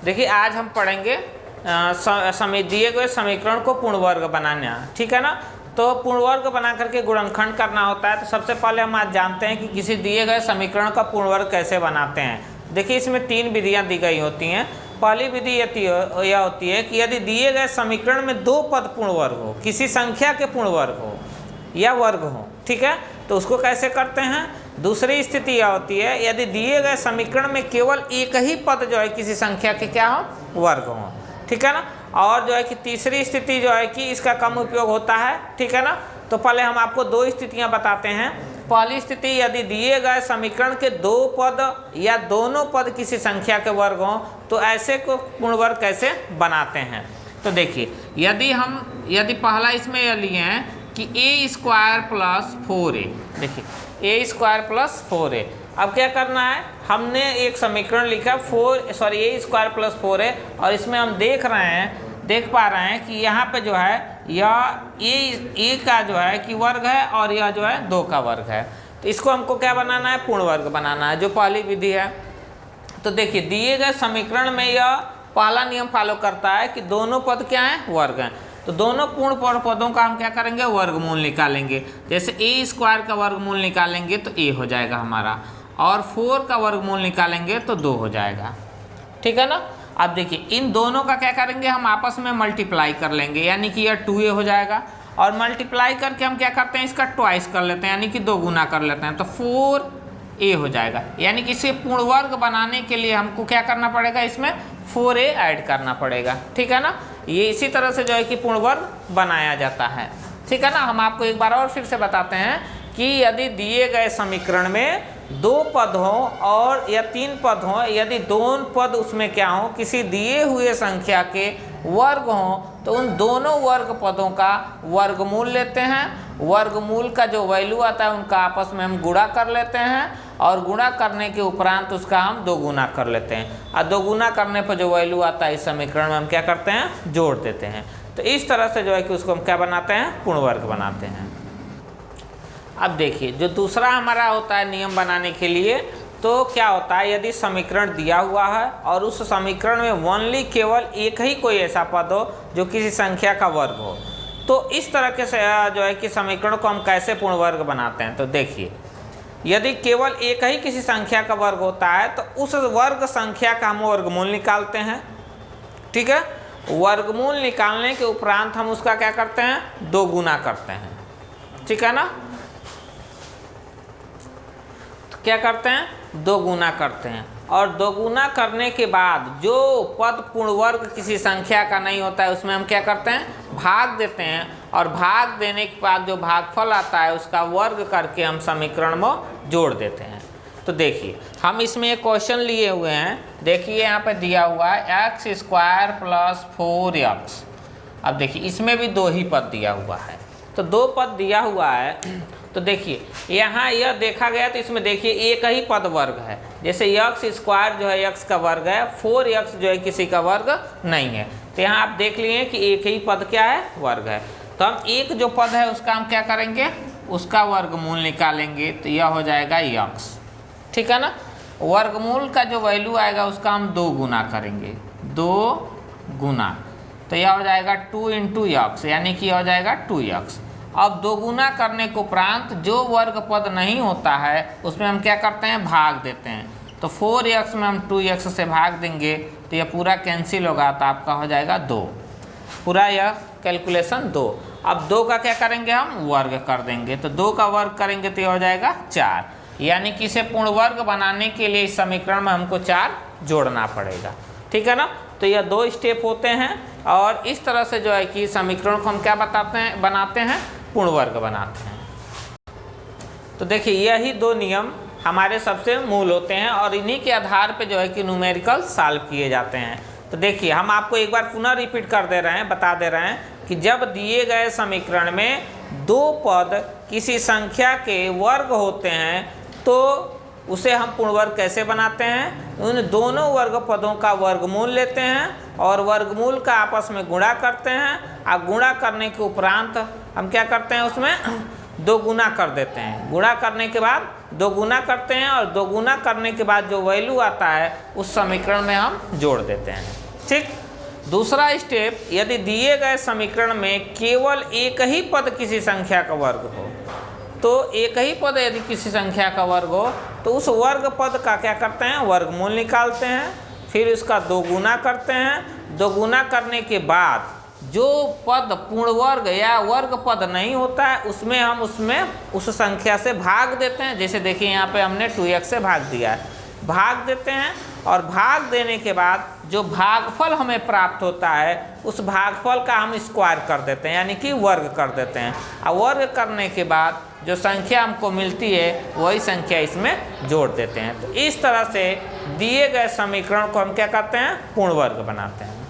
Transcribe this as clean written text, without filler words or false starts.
देखिए आज हम पढ़ेंगे दिए गए समीकरण को पूर्ण वर्ग बनाना, ठीक है ना। तो पूर्ण वर्ग बना करके गुणनखंड करना होता है। तो सबसे पहले हम आज जानते हैं कि किसी दिए गए समीकरण का पूर्ण वर्ग कैसे बनाते हैं। देखिए इसमें 3 विधियां दी गई होती हैं। पहली विधि यह होती है कि यदि दिए गए समीकरण में 2 पद पूर्ण वर्ग हो, किसी संख्या के पूर्ण वर्ग हो या वर्ग हो, ठीक है, तो उसको कैसे करते हैं। दूसरी स्थिति यह होती है यदि दिए गए समीकरण में केवल एक ही पद जो है किसी संख्या के क्या हो, वर्ग हो, ठीक है ना। और जो है कि तीसरी स्थिति जो है कि इसका कम उपयोग होता है, ठीक है ना। तो पहले हम आपको 2 स्थितियां बताते हैं। पहली स्थिति यदि दिए गए समीकरण के 2 पद या दोनों पद किसी संख्या के वर्ग हों तो ऐसे को पूर्ण वर्ग कैसे बनाते हैं। तो देखिए यदि पहला इसमें यह लिए हैं कि a² + 4a, देखिए a² + 4a। अब क्या करना है, हमने एक समीकरण लिखा a² + 4a और इसमें हम देख पा रहे हैं कि यहाँ पे जो है यह a का जो है कि वर्ग है और यह जो है 2 का वर्ग है। तो इसको हमको क्या बनाना है, पूर्ण वर्ग बनाना है, जो पहली विधि है। तो देखिए दिए गए समीकरण में यह पहला नियम फॉलो करता है कि दोनों पद क्या हैं, वर्ग हैं। तो दोनों पूर्ण पदों का हम क्या करेंगे, वर्गमूल निकालेंगे। जैसे a² का वर्गमूल निकालेंगे तो a हो जाएगा हमारा, और 4 का वर्गमूल निकालेंगे तो 2 हो जाएगा, ठीक है ना। अब देखिए इन दोनों का क्या करेंगे, हम आपस में मल्टीप्लाई कर लेंगे, यानी कि यह 2a हो जाएगा। और मल्टीप्लाई करके हम क्या करते हैं, इसका ट्वाइस कर लेते हैं, यानी कि 2 गुना कर लेते हैं, तो 4a हो जाएगा। यानी कि इसे पूर्ण वर्ग बनाने के लिए हमको क्या करना पड़ेगा, इसमें 4a ऐड करना पड़ेगा, ठीक है ना। ये इसी तरह से जो है कि पूर्ण वर्ग बनाया जाता है, ठीक है ना। हम आपको एक बार और फिर से बताते हैं कि यदि दिए गए समीकरण में 2 पद हों और या 3 पद हों, यदि 2 पद उसमें क्या हो, किसी दिए हुए संख्या के वर्ग हों, तो उन दोनों वर्ग पदों का वर्गमूल लेते हैं। वर्गमूल का जो वैल्यू आता है उनका आपस में हम गुणा कर लेते हैं, और गुणा करने के उपरांत उसका हम 2 गुना कर लेते हैं, और 2 गुना करने पर जो वैल्यू आता है इस समीकरण में हम क्या करते हैं, जोड़ देते हैं। तो इस तरह से जो है कि उसको हम क्या बनाते हैं, पूर्ण वर्ग बनाते हैं। अब देखिए जो दूसरा हमारा होता है नियम बनाने के लिए, तो क्या होता है, यदि समीकरण दिया हुआ है और उस समीकरण में ओनली केवल एक ही कोई ऐसा पद हो जो किसी संख्या का वर्ग हो, तो इस तरह के जो है कि समीकरण को हम कैसे पूर्ण वर्ग बनाते हैं। तो देखिए यदि केवल एक ही किसी संख्या का वर्ग होता है तो उस वर्ग संख्या का हम वर्गमूल निकालते हैं, ठीक है। वर्गमूल निकालने के उपरांत हम उसका क्या करते हैं, 2 गुना करते हैं, ठीक है ना। क्या करते हैं, 2 गुना करते हैं, और 2 गुना करने के बाद जो पद पूर्ण वर्ग किसी संख्या का नहीं होता है उसमें हम क्या करते हैं, भाग देते हैं, और भाग देने के बाद जो भागफल आता है उसका वर्ग करके हम समीकरण में जोड़ देते हैं। तो देखिए हम इसमें एक क्वेश्चन लिए हुए हैं, देखिए यहाँ पे दिया हुआ है x² + 4x। अब देखिए इसमें भी 2 ही पद दिया हुआ है, तो 2 पद दिया हुआ है। तो देखिए यहाँ यह देखा गया तो इसमें देखिए एक ही पद वर्ग है, जैसे x² जो है x का वर्ग है, 4x जो है किसी का वर्ग नहीं है। तो यहाँ आप देख लिए कि एक ही पद क्या है, वर्ग है। तो हम एक जो पद है उसका हम क्या करेंगे, उसका वर्गमूल निकालेंगे, तो यह हो जाएगा x, ठीक है ना। वर्गमूल का जो वैल्यू आएगा उसका हम 2 गुना करेंगे, 2 गुना, तो यह हो जाएगा 2 × x, यानी कि यह हो जाएगा 2x। अब 2 गुना करने के उपरांत जो वर्ग पद नहीं होता है उसमें हम क्या करते हैं, भाग देते हैं। तो 4x में हम 2x से भाग देंगे तो यह पूरा कैंसिल होगा, तो आपका हो जाएगा 2, पूरा यह कैलकुलेशन 2। अब 2 का क्या करेंगे, हम वर्ग कर देंगे, तो 2 का वर्ग करेंगे तो यह हो जाएगा 4, यानी कि इसे पूर्ण वर्ग बनाने के लिए इस समीकरण में हमको 4 जोड़ना पड़ेगा, ठीक है ना। तो यह 2 स्टेप होते हैं, और इस तरह से जो है कि समीकरण को हम क्या बनाते हैं, पूर्ण वर्ग बनाते हैं। तो देखिए यही 2 नियम हमारे सबसे मूल होते हैं, और इन्हीं के आधार पे जो है कि न्यूमेरिकल सॉल्व किए जाते हैं। तो देखिए हम आपको एक बार पुनः रिपीट कर दे रहे हैं, बता दे रहे हैं कि जब दिए गए समीकरण में 2 पद किसी संख्या के वर्ग होते हैं तो उसे हम पूर्ण वर्ग कैसे बनाते हैं, उन दोनों वर्ग पदों का वर्गमूल लेते हैं और वर्गमूल का आपस में गुणा करते हैं, और गुणा करने के उपरांत हम क्या करते हैं, उसमें 2 गुना कर देते हैं। गुणा करने के बाद दोगुना करते हैं और दोगुना करने के बाद जो वैल्यू आता है उस समीकरण में हम जोड़ देते हैं। ठीक। दूसरा स्टेप, यदि दिए गए समीकरण में केवल एक ही पद किसी संख्या का वर्ग हो, तो एक ही पद यदि किसी संख्या का वर्ग हो तो उस वर्ग पद का क्या करते हैं, वर्गमूल निकालते हैं, फिर इसका दोगुना करते हैं। दोगुना करने के बाद जो पद पूर्ण वर्ग या वर्ग पद नहीं होता है उसमें उस संख्या से भाग देते हैं। जैसे देखिए यहाँ पे हमने 2x से भाग दिया है, भाग देते हैं और भाग देने के बाद जो भागफल हमें प्राप्त होता है उस भागफल का हम स्क्वायर कर देते हैं, यानी कि वर्ग कर देते हैं। और वर्ग करने के बाद जो संख्या हमको मिलती है वही संख्या इसमें जोड़ देते हैं। तो इस तरह से दिए गए समीकरण को हम क्या कहते हैं, पूर्ण वर्ग बनाते हैं।